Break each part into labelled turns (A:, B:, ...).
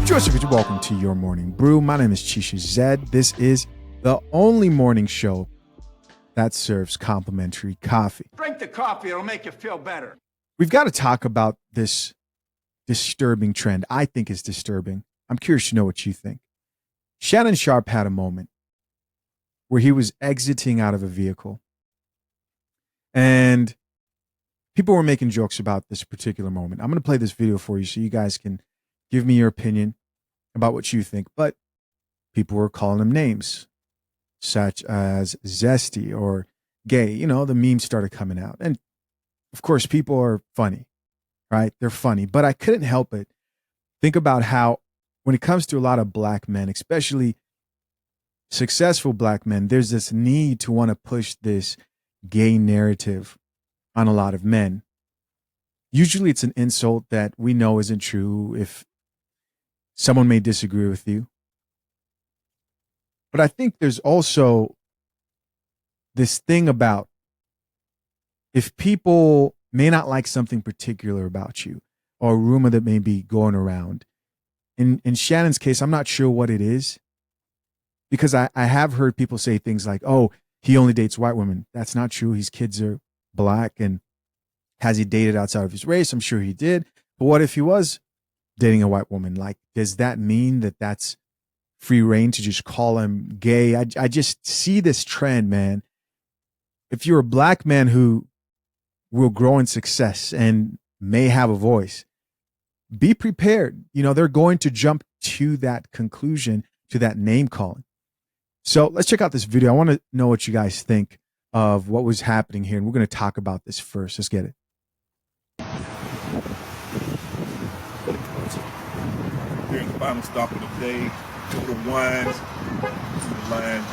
A: Joseph, welcome to your morning brew. My name is Chisha Zed. This is the only morning show that serves complimentary coffee.
B: Drink the coffee, it'll make you feel better.
A: We've got to talk about this disturbing trend. I think is disturbing. I'm curious to know what you think. Shannon Sharpe had a moment where he was exiting out of a vehicle, and people were making jokes about this particular moment. I'm going to play this video for you so you guys can give me your opinion about what you think. But people were calling him names such as ZESTY or gay. You know, the memes started coming out. And of course, people are funny, right? They're funny. But I couldn't help it think about how when it comes to a lot of black men, especially successful black men, there's this need to want to push this gay narrative on a lot of men. Usually it's an insult that we know isn't true if someone may disagree with you. But I think there's also this thing about if people may not like something particular about you or a rumor that may be going around. In Shannon's case, I'm not sure what it is, because I have heard people say things like, oh, he only dates white women. That's not true. His kids are black. And has he dated outside of his race? I'm sure he did. But what if he was dating a white woman? Like, does that mean that that's free reign to just call him gay? I just see this trend, man. If you're a black man who will grow in success and may have a voice, be prepared. You know, they're going to jump to that conclusion, to that name calling. So let's check out this video. I want to know what you guys think of what was happening here. And we're going to talk about this first. Let's get it.
C: Here's the final stop of the day. Total wines. The line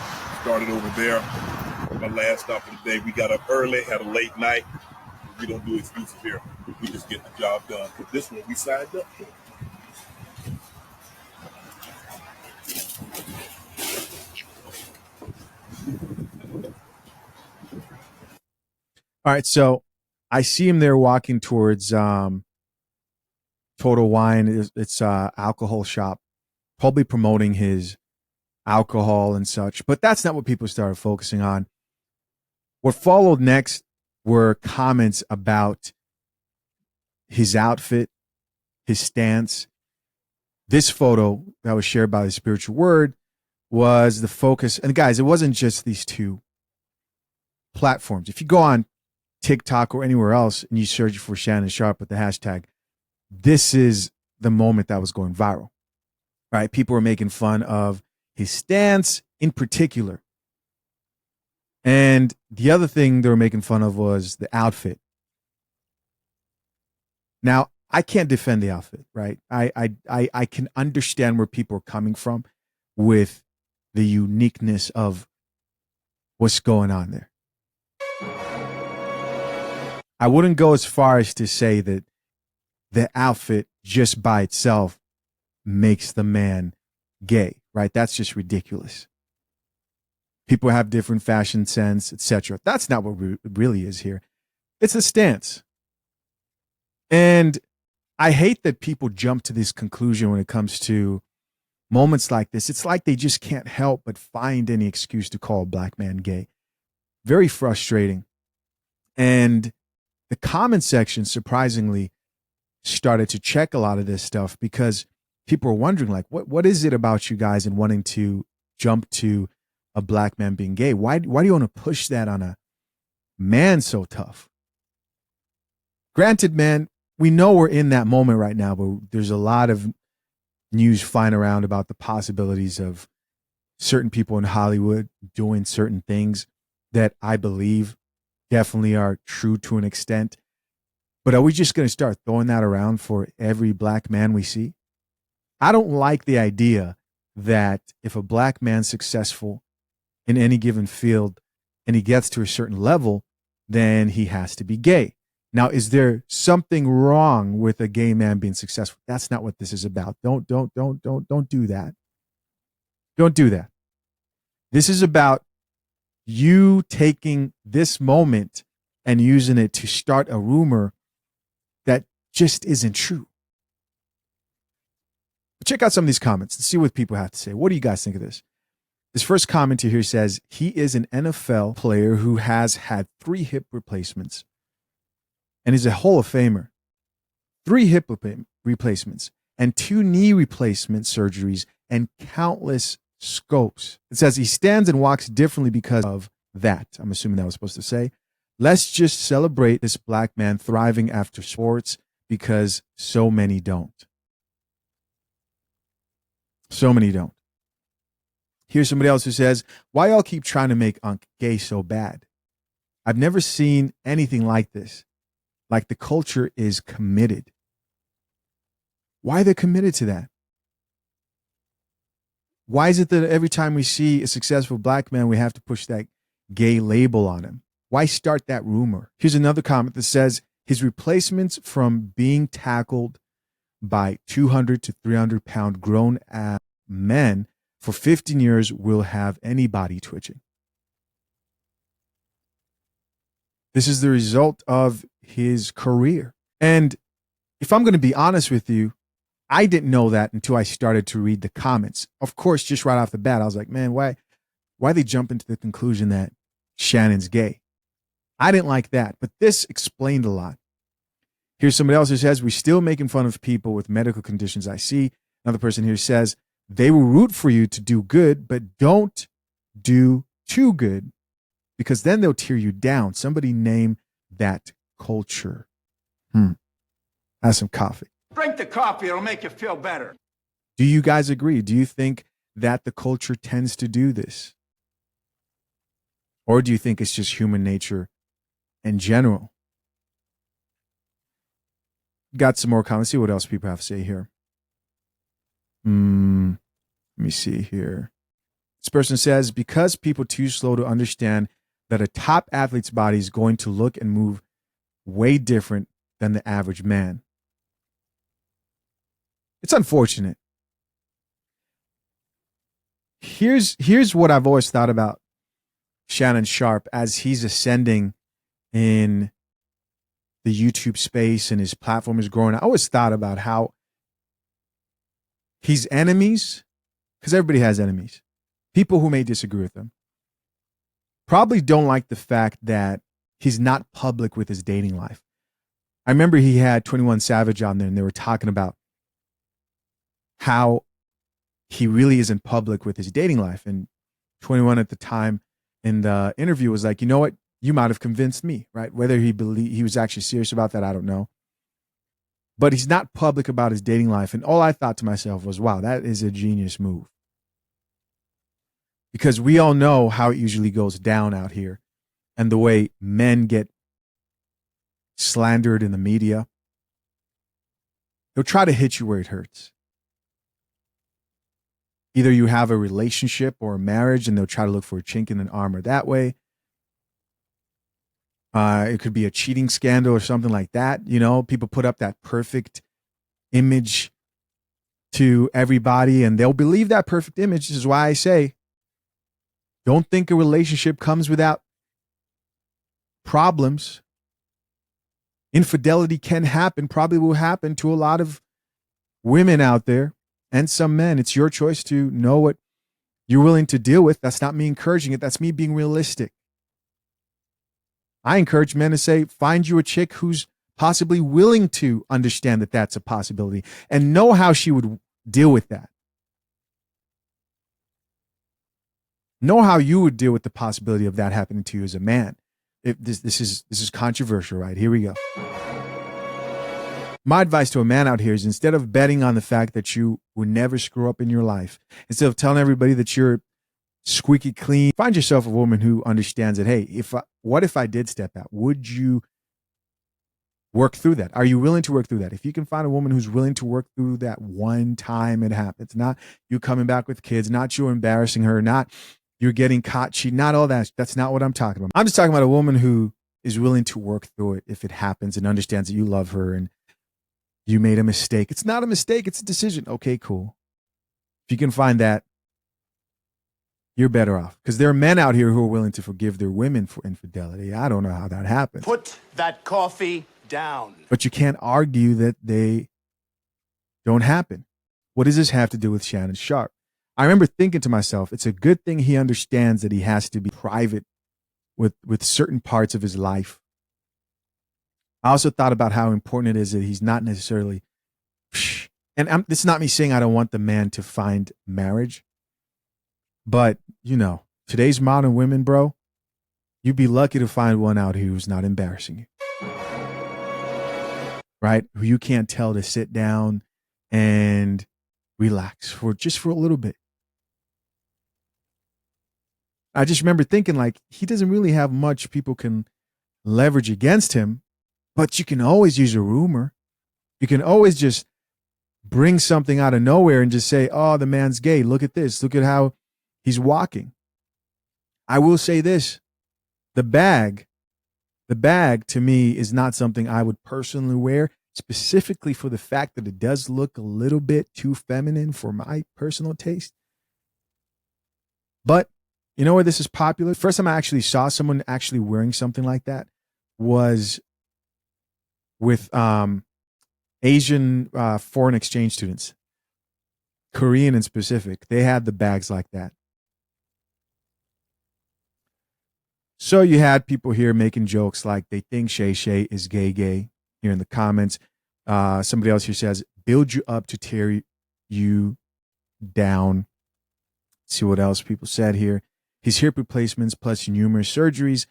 C: started over there. My last stop of the day. We got up early, had a late night. We don't do excuses here. We just get the job done. But this one we signed up for.
A: All right, so I see him there walking towards Total Wine. It's alcohol shop, probably promoting his alcohol and such. But that's not what people started focusing on. What followed next were comments about his outfit, his stance. This photo that was shared by the Spiritual Word was the focus. And guys, it wasn't just these two platforms. If you go on TikTok or anywhere else and you search for Shannon Sharpe with the hashtag, this is the moment that was going viral, right? People were making fun of his stance in particular. And the other thing they were making fun of was the outfit. Now, I can't defend the outfit, right? I can understand where people are coming from with the uniqueness of what's going on there. I wouldn't go as far as to say that the outfit just by itself makes the man gay, right? That's just ridiculous. People have different fashion sense, etc. That's not what it really is here. It's a stance. And I hate that people jump to this conclusion when it comes to moments like this. It's like they just can't help but find any excuse to call a black man gay. Very frustrating. And the comment section, surprisingly, started to check a lot of this stuff because people were wondering, like, what is it about you guys and wanting to jump to a black man being gay? Why do you want to push that on a man so tough? Granted, man, we know we're in that moment right now, but there's a lot of news flying around about the possibilities of certain people in Hollywood doing certain things that I believe definitely are true to an extent. But are we just going to start throwing that around for every black man we see? I don't like the idea that if a black man's successful in any given field and he gets to a certain level, then he has to be gay. Now, is there something wrong with a gay man being successful? That's not what this is about. Don't do that. Don't do that. This is about you taking this moment and using it to start a rumor that just isn't true. Check out some of these comments and see what people have to say. What do you guys think of this? This first commenter here says, he is an NFL player who has had 3 hip replacements and is a Hall of Famer. 3 hip replacements and 2 knee replacement surgeries and countless scopes. It says he stands and walks differently because of that. I'm assuming that was supposed to say, let's just celebrate this black man thriving after sports because so many don't. So many don't. Here's somebody else who says, why y'all keep trying to make Unc gay so bad? I've never seen anything like this. Like the culture is committed. Why they're committed to that? Why is it that every time we see a successful black man, we have to push that gay label on him? Why start that rumor? Here's another comment that says his replacements from being tackled by 200 to 300 pound grown men for 15 years will have anybody twitching. This is the result of his career. And if I'm going to be honest with you, I didn't know that until I started to read the comments. Of course, just right off the bat, I was like, man, why they jump into the conclusion that Shannon's gay? I didn't like that, but this explained a lot. Here's somebody else who says, we're still making fun of people with medical conditions. I see another person here says, they will root for you to do good, but don't do too good because then they'll tear you down. Somebody name that culture. Have some coffee.
B: Drink the coffee, it'll make you feel better.
A: Do you guys agree? Do you think that the culture tends to do this? Or do you think it's just human nature in general? Got some more comments. See what else people have to say here. Let me see here. This person says, because people too slow to understand that a top athlete's body is going to look and move way different than the average man. It's unfortunate. Here's what I've always thought about Shannon Sharpe as he's ascending in the YouTube space and his platform is growing. I always thought about how his enemies, because everybody has enemies, people who may disagree with him, probably don't like the fact that he's not public with his dating life. I remember he had 21 Savage on there and they were talking about how he really isn't public with his dating life. And 21 at the time in the interview was like, you know what? You might have convinced me, right? Whether he was actually serious about that, I don't know. But he's not public about his dating life. And all I thought to myself was, wow, that is a genius move. Because we all know how it usually goes down out here and the way men get slandered in the media. They'll try to hit you where it hurts. Either you have a relationship or a marriage and they'll try to look for a chink in an armor that way. It could be a cheating scandal or something like that. You know, people put up that perfect image to everybody and they'll believe that perfect image. This is why I say, don't think a relationship comes without problems. Infidelity can happen, probably will happen to a lot of women out there and some men. It's your choice to know what you're willing to deal with. That's not me encouraging it. That's me being realistic. I encourage men to say, find you a chick who's possibly willing to understand that that's a possibility and know how she would deal with that. Know how you would deal with the possibility of that happening to you as a man. If this is controversial, right? Here we go. My advice to a man out here is instead of betting on the fact that you will never screw up in your life, instead of telling everybody that you're squeaky clean, find yourself a woman who understands that, hey, what if I did step out? Would you work through that? Are you willing to work through that? If you can find a woman who's willing to work through that one time it happens, not you coming back with kids, not you embarrassing her, not you're getting caught cheating, not all that. That's not what I'm talking about. I'm just talking about a woman who is willing to work through it if it happens and understands that you love her and you made a mistake. It's not a mistake. It's a decision. Okay, cool. If you can find that, you're better off. Because there are men out here who are willing to forgive their women for infidelity. I don't know how that happens.
B: Put that coffee down.
A: But you can't argue that they don't happen. What does this have to do with Shannon Sharpe? I remember thinking to myself, it's a good thing he understands that he has to be private with certain parts of his life. I also thought about how important it is that he's not necessarily, and this is not me saying I don't want the man to find marriage, but you know, today's modern women, bro, you'd be lucky to find one out here who's not embarrassing you, right? Who you can't tell to sit down and relax for a little bit. I just remember thinking, like, he doesn't really have much people can leverage against him, but you can always use a rumor. You can always just bring something out of nowhere and just say, oh, the man's gay. Look at this. Look at how he's walking. I will say this. The bag to me is not something I would personally wear, specifically for the fact that it does look a little bit too feminine for my personal taste. But you know where this is popular? First time I actually saw someone actually wearing something like that was with Asian foreign exchange students, Korean in specific. They had the bags like that. So you had people here making jokes like they think Shay Shay is gay here in the comments. Somebody else here says, build you up to tear you down. Let's see what else people said here. His hip replacements plus numerous surgeries.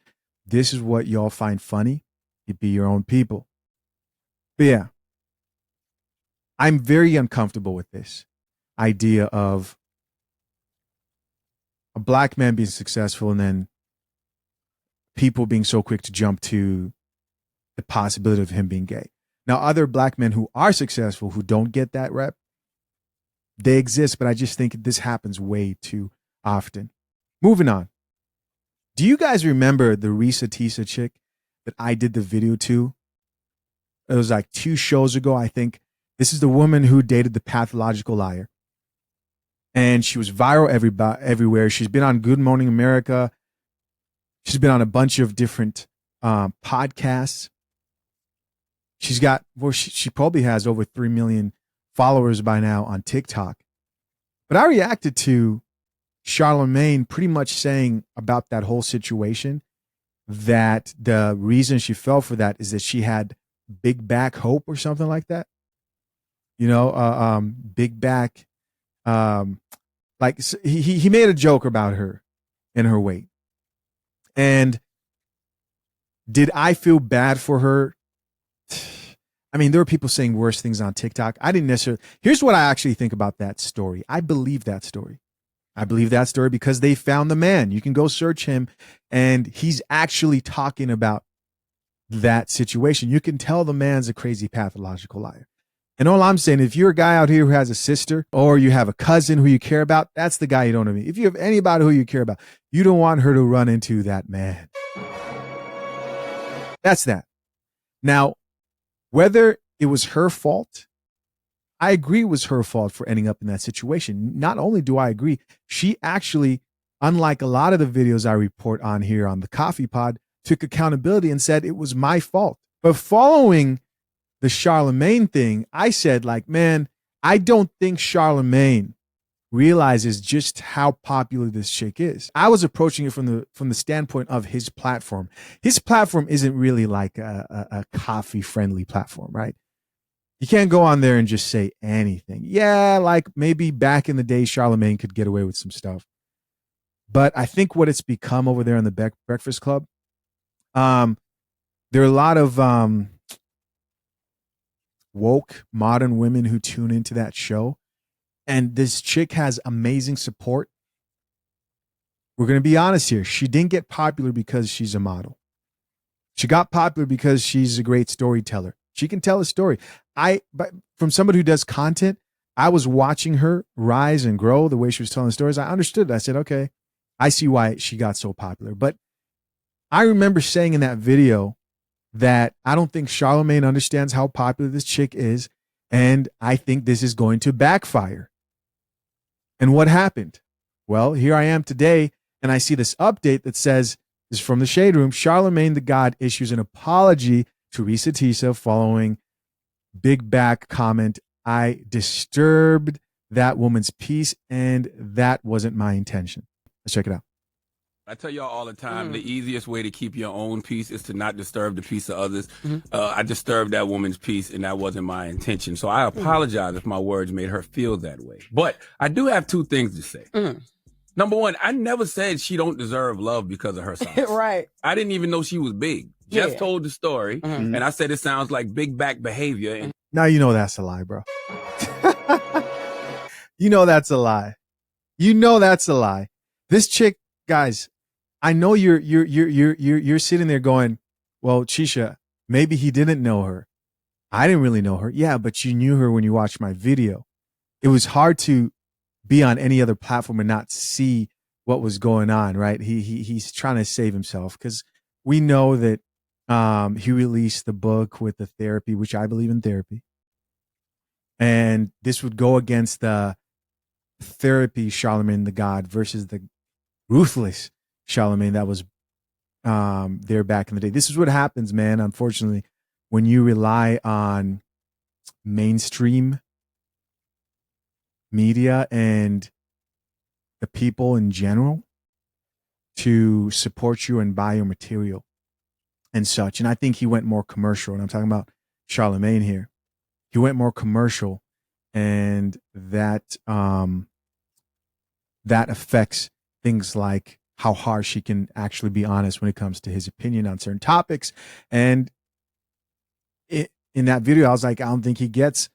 A: This is what y'all find funny. You'd be your own people. But yeah, I'm very uncomfortable with this idea of a black man being successful and then people being so quick to jump to the possibility of him being gay. Now, other black men who are successful, who don't get that rep, they exist, but I just think this happens way too often. Moving on. Do you guys remember the Reesa chick that I did the video to? It was like 2 shows ago, I think. This is the woman who dated the pathological liar. And she was viral everywhere. She's been on Good Morning America. She's been on a bunch of different podcasts. She's got, well, she probably has over 3 million followers by now on TikTok. But I reacted to Charlamagne pretty much saying about that whole situation that the reason she fell for that is that she had big back hope or something like that. You know, big back. Like he made a joke about her and her weight. And did I feel bad for her? I mean, there were people saying worse things on TikTok. I didn't necessarily. Here's what I actually think about that story. I believe that story. I believe that story because they found the man. You can go search him, and he's actually talking about that situation. You can tell the man's a crazy pathological liar. And all I'm saying, if you're a guy out here who has a sister or you have a cousin who you care about, that's the guy you don't want to meet. If you have anybody who you care about, you don't want her to run into that man. That's that. Now, whether it was her fault, I agree it was her fault for ending up in that situation. Not only do I agree, she actually, unlike a lot of the videos I report on here on the Coffee Pod, took accountability and said it was my fault. But following the Charlamagne thing, I said, like, man, I don't think Charlamagne realizes just how popular this chick is. I was approaching it from the standpoint of his platform. His platform isn't really like a coffee-friendly platform, right? You can't go on there and just say anything. Yeah, like maybe back in the day, Charlamagne could get away with some stuff. But I think what it's become over there on the Breakfast Club, there are a lot of woke modern women who tune into that show. And this chick has amazing support. We're going to be honest here. She didn't get popular because she's a model. She got popular because she's a great storyteller. She can tell a story. But from somebody who does content, I was watching her rise and grow the way she was telling stories. I understood. I said, okay, I see why she got so popular. But I remember saying in that video that I don't think Charlamagne understands how popular this chick is. And I think this is going to backfire. And what happened? Well, here I am today, and I see this update that says, this is from the Shade Room, Charlamagne the God issues an apology to Teresa following big back comment. I disturbed that woman's peace, and that wasn't my intention. Let's check it out.
D: I tell y'all all the time, the easiest way to keep your own peace is to not disturb the peace of others. I disturbed that woman's peace, and that wasn't my intention. So I apologize if my words made her feel that way. But I do have two things to say. Number one, I never said she don't deserve love because of her size.
E: Right.
D: I didn't even know she was big. Just told the story, and I said it sounds like big back behavior. And
A: Now you know that's a lie, bro. You know that's a lie. You know that's a lie. This chick, guys, I know you're sitting there going, well, Chisha, maybe he didn't know her. I didn't really know her. Yeah, but you knew her when you watched my video. It was hard to be on any other platform and not see what was going on, right? He's trying to save himself because we know that he released the book with the therapy, which I believe in therapy. And this would go against the therapy Charlamagne the God versus the ruthless Charlamagne that was there back in the day. This is what happens, man, unfortunately, when you rely on mainstream media and the people in general to support you and buy your material and such. And I think he went more commercial, and I'm talking about Charlamagne here. He went more commercial, and that that affects things like how harsh he can actually be honest when it comes to his opinion on certain topics. And in that video, I was like, I don't think he gets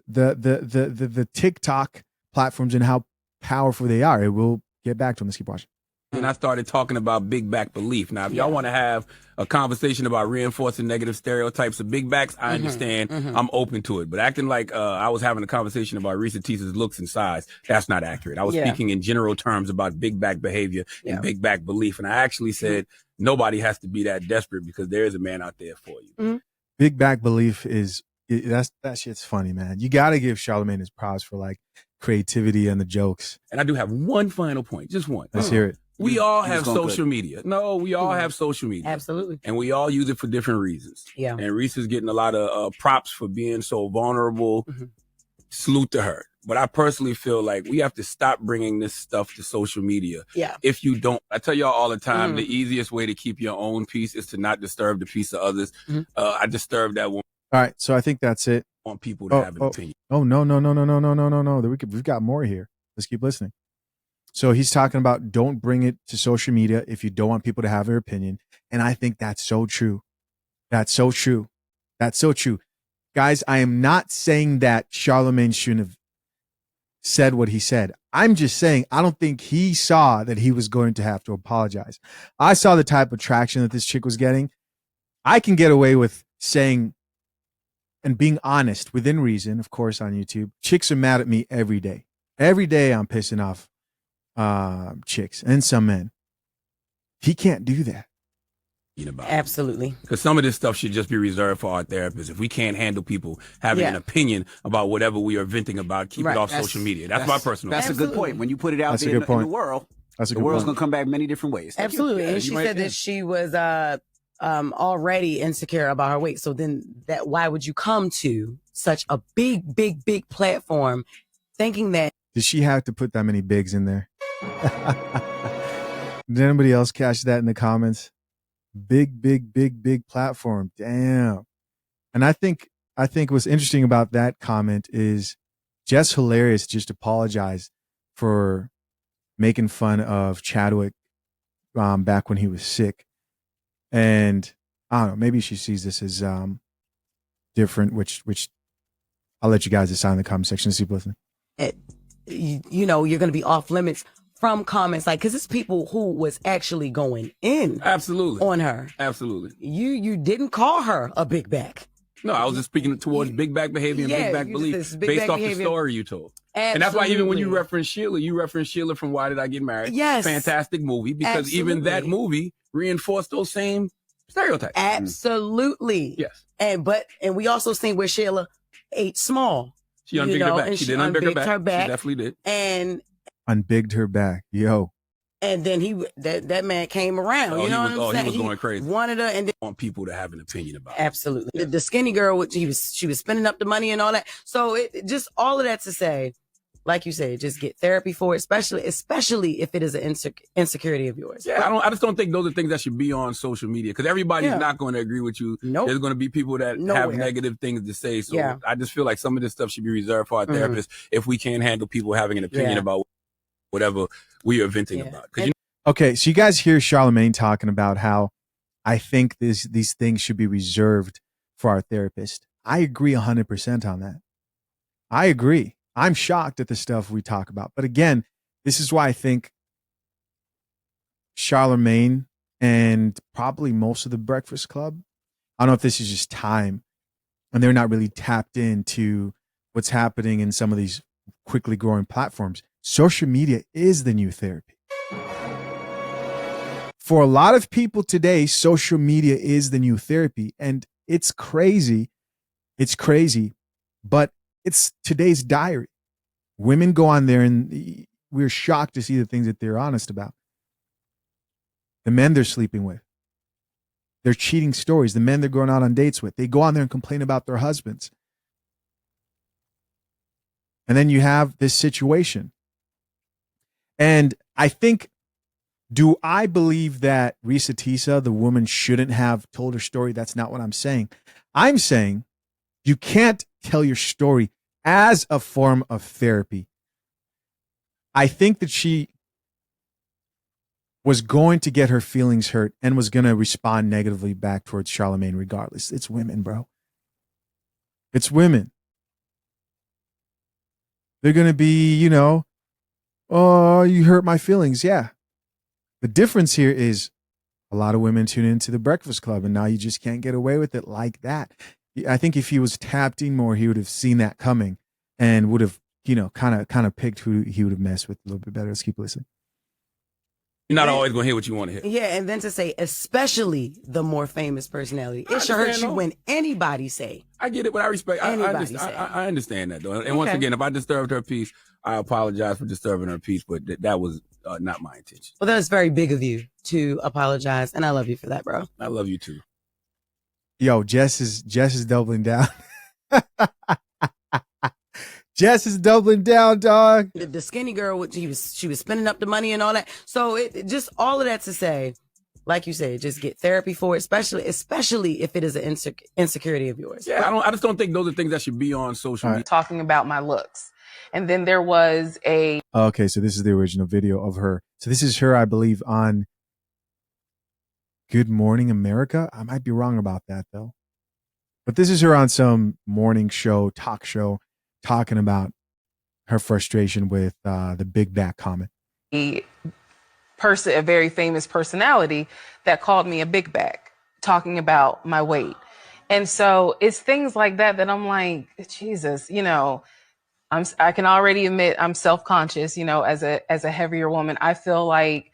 A: the TikTok platforms and how powerful they are. It will get back to him. Let's keep watching.
D: And I started talking about big back belief. Now, if y'all want to have a conversation about reinforcing negative stereotypes of big backs, I understand. I'm open to it. But acting like I was having a conversation about Reesa Teesa's looks and size, that's not accurate. I was speaking in general terms about big back behavior and big back belief. And I actually said nobody has to be that desperate because there is a man out there for you.
A: Big back belief is that shit's funny, man. You got to give Charlamagne his props for like creativity and the jokes.
D: And I do have one final point, just one.
A: Let's hear it.
D: We all have social media. No, we all have social media.
E: Absolutely.
D: And we all use it for different reasons.
E: Yeah.
D: And Reese's getting a lot of props for being so vulnerable. Salute to her. But I personally feel like we have to stop bringing this stuff to social media.
E: Yeah.
D: If you don't, I tell y'all all the time, the easiest way to keep your own peace is to not disturb the peace of others. I disturbed that woman.
A: All right. So I think that's it.
D: I want people to have an opinion.
A: Oh, no. We've got more here. Let's keep listening. So he's talking about don't bring it to social media if you don't want people to have their opinion. And I think that's so true. That's so true. That's so true. Guys, I am not saying that Charlamagne shouldn't have said what he said. I'm just saying I don't think he saw that he was going to have to apologize. I saw the type of traction that this chick was getting. I can get away with saying and being honest within reason, of course, on YouTube. Chicks are mad at me every day. Every day I'm pissing off chicks and some men. He can't do that.
E: Absolutely.
D: Because some of this stuff should just be reserved for our therapists. If we can't handle people having an opinion about whatever we are venting about, keep it off social media. That's my personal
F: That's a good point. When you put it out there in the world, the world's going to come back many different ways.
E: Absolutely. And she said that she was already insecure about her weight. So then why would you come to such a big platform thinking that?
A: Did she have to put that many bigs in there? Did anybody else catch that in the comments? Big platform. Damn. And I think what's interesting about that comment is Jess Hilarious just apologized for making fun of Chadwick back when he was sick. And I don't know, maybe she sees this as different, which I'll let you guys decide in the comment section. See, listening.
E: You know, you're going to be off limits from comments like, because it's people who was actually going in on her.
D: Absolutely.
E: You didn't call her a big back.
D: No, I was just speaking towards big back behavior and big back belief based off the story you told. Absolutely. And that's why even when you reference Sheila from Why Did I Get Married?
E: Yes.
D: Fantastic movie, because even that movie reinforced those same stereotypes.
E: Absolutely.
D: Yes.
E: And we also seen where Sheila ate small.
D: She unbigged her back. She did unbig her back. She definitely did.
E: And
A: unbigged her back. Yo.
E: And then that man came around. You know what I'm saying?
D: He was going crazy.
E: Wanted her and
D: want people to have an opinion about it.
E: Absolutely. Yeah. The skinny girl, she was spending up the money and all that. So it just all of that to say, like you said, just get therapy for it, especially if it is an insecurity of yours.
D: Yeah, I just don't think those are things that should be on social media because everybody's not going to agree with you.
E: Nope.
D: There's going to be people that have negative things to say. So I just feel like some of this stuff should be reserved for our therapists if we can't handle people having an opinion about whatever we are venting about.
A: Okay, so you guys hear Charlamagne talking about how I think these things should be reserved for our therapist. I agree 100% on that. I agree. I'm shocked at the stuff we talk about. But again, this is why I think Charlamagne and probably most of the Breakfast Club, I don't know if this is just time, and they're not really tapped into what's happening in some of these quickly growing platforms. Social media is the new therapy. For a lot of people today, social media is the new therapy. And it's crazy. It's crazy. But it's today's diary. Women go on there and we're shocked to see the things that they're honest about. The men they're sleeping with. Their cheating stories. The men they're going out on dates with. They go on there and complain about their husbands. And then you have this situation. And I think, do I believe that Reesa, the woman, shouldn't have told her story? That's not what I'm saying. I'm saying you can't tell your story as a form of therapy. I think that she was going to get her feelings hurt and was going to respond negatively back towards Charlamagne regardless. It's women, bro. It's women. They're going to be, oh, you hurt my feelings. Yeah. The difference here is a lot of women tune into the Breakfast Club, and now you just can't get away with it like that. I think if he was tapped in more, he would have seen that coming and would have, kind of picked who he would have messed with a little bit better. Let's keep listening.
D: You're not always going to hear what you want to hear.
E: Yeah, and then to say, especially the more famous personality. It should hurt you when anybody say.
D: I get it, but I respect. I understand that, though. And once again, if I disturbed her peace, I apologize for disturbing her peace, but that was not my intention.
E: Well, that's very big of you to apologize, and I love you for that, bro.
D: I love you too.
A: Yo, Jess is doubling down. Jess is doubling down, dog.
E: The skinny girl, she was spending up the money and all that. So it just all of that to say, like you said, just get therapy for it, especially if it is an insecurity of yours.
D: Yeah, I just don't think those are things that should be on social media.
G: Talking about my looks. And then there was a...
A: Okay, so this is the original video of her. So this is her, I believe, on Good Morning America. I might be wrong about that, though. But this is her on some morning show, talk show, talking about her frustration with the big back comment.
G: A very famous personality that called me a big back, talking about my weight. And so it's things like that I'm like, Jesus, I can already admit I'm self-conscious, as a heavier woman. I feel like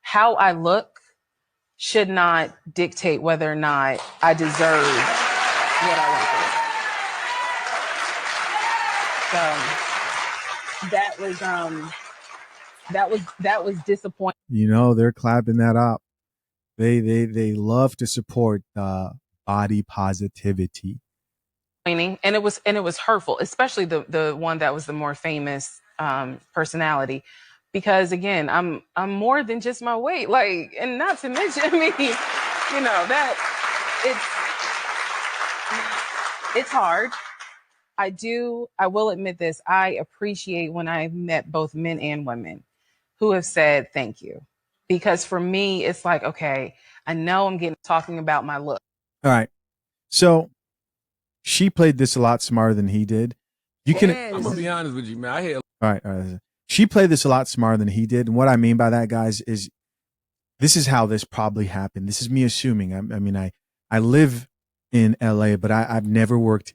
G: how I look should not dictate whether or not I deserve what I want. That was disappointing.
A: They're clapping that up. They love to support body positivity.
G: And it was hurtful, especially the one that was the more famous personality, because again, I'm more than just my weight, and not to mention, that it's hard. I will admit this. I appreciate when I've met both men and women who have said thank you, because for me, it's like, okay, I know I'm talking about my look.
A: All right. So she played this a lot smarter than he did. I'm
D: going to be honest with you, man.
A: All right. She played this a lot smarter than he did. And what I mean by that, guys, is this is how this probably happened. This is me assuming. I live in LA, but I've never worked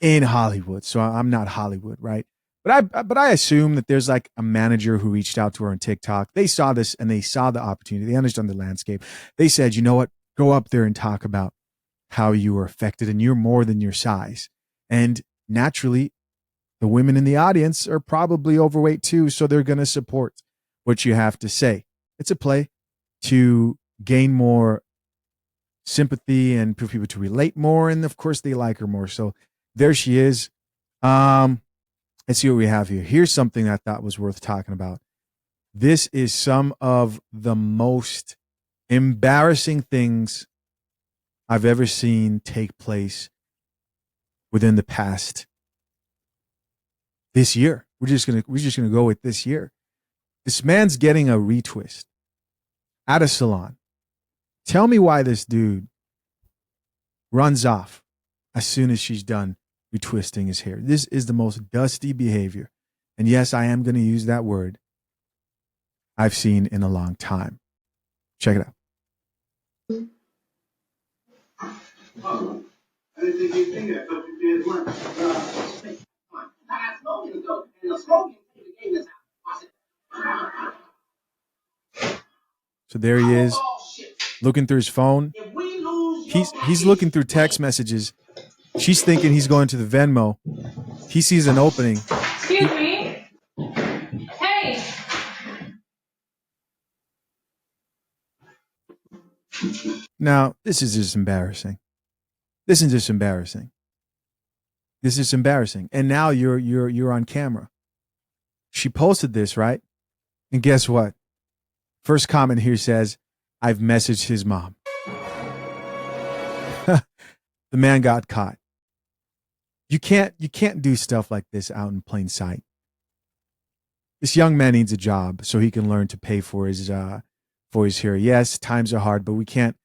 A: in Hollywood. So I'm not Hollywood, right? But I assume that there's like a manager who reached out to her on TikTok. They saw this and they saw the opportunity. They understand the landscape. They said, you know what? Go up there and talk about how you were affected, and you're more than your size. And naturally, the women in the audience are probably overweight too, so they're going to support what you have to say. It's a play to gain more sympathy and for people to relate more, and of course, they like her more. So there she is. Let's see what we have here. Here's something I thought was worth talking about. This is some of the most embarrassing things I've ever seen take place within the past this year. We're just gonna go with this year. This man's getting a retwist at a salon. Tell me why this dude runs off as soon as she's done retwisting his hair. This is the most dusty behavior. And yes, I am going to use that word, I've seen in a long time. Check it out.
H: Oh, I didn't think you'd be there. I thought you'd be at lunch. I got smoking to go, and the smoking the game is out.
A: So there he is, looking through his phone. He's looking through text messages. She's thinking he's going to the Venmo. He sees an opening.
I: Excuse me. Hey.
A: Now, this is just embarrassing. This is just embarrassing. This is embarrassing. And now you're on camera. She posted this, right? And guess what? First comment here says, I've messaged his mom. The man got caught. You can't do stuff like this out in plain sight. This young man needs a job so he can learn to pay for his hair. Yes, times are hard, but we can't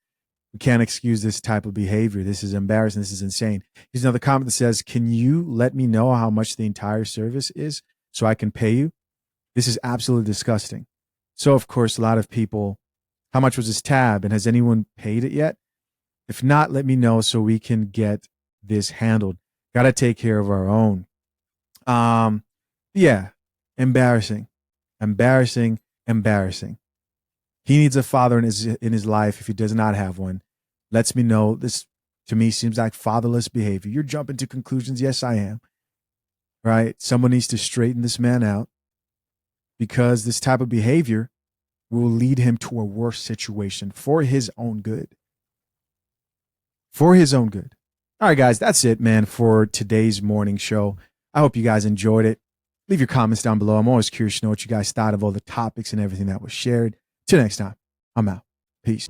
A: excuse this type of behavior. This is embarrassing. This is insane. Here's another comment that says, can you let me know how much the entire service is so I can pay you? This is absolutely disgusting. So, of course, a lot of people, how much was his tab? And has anyone paid it yet? If not, let me know so we can get this handled. Got to take care of our own. Yeah, embarrassing. He needs a father in his life if he does not have one. Lets me know. This, to me, seems like fatherless behavior. You're jumping to conclusions. Yes, I am. Right? Someone needs to straighten this man out because this type of behavior will lead him to a worse situation for his own good. For his own good. All right, guys, that's it, man, for today's morning show. I hope you guys enjoyed it. Leave your comments down below. I'm always curious to know what you guys thought of all the topics and everything that was shared. Till next time, I'm out. Peace.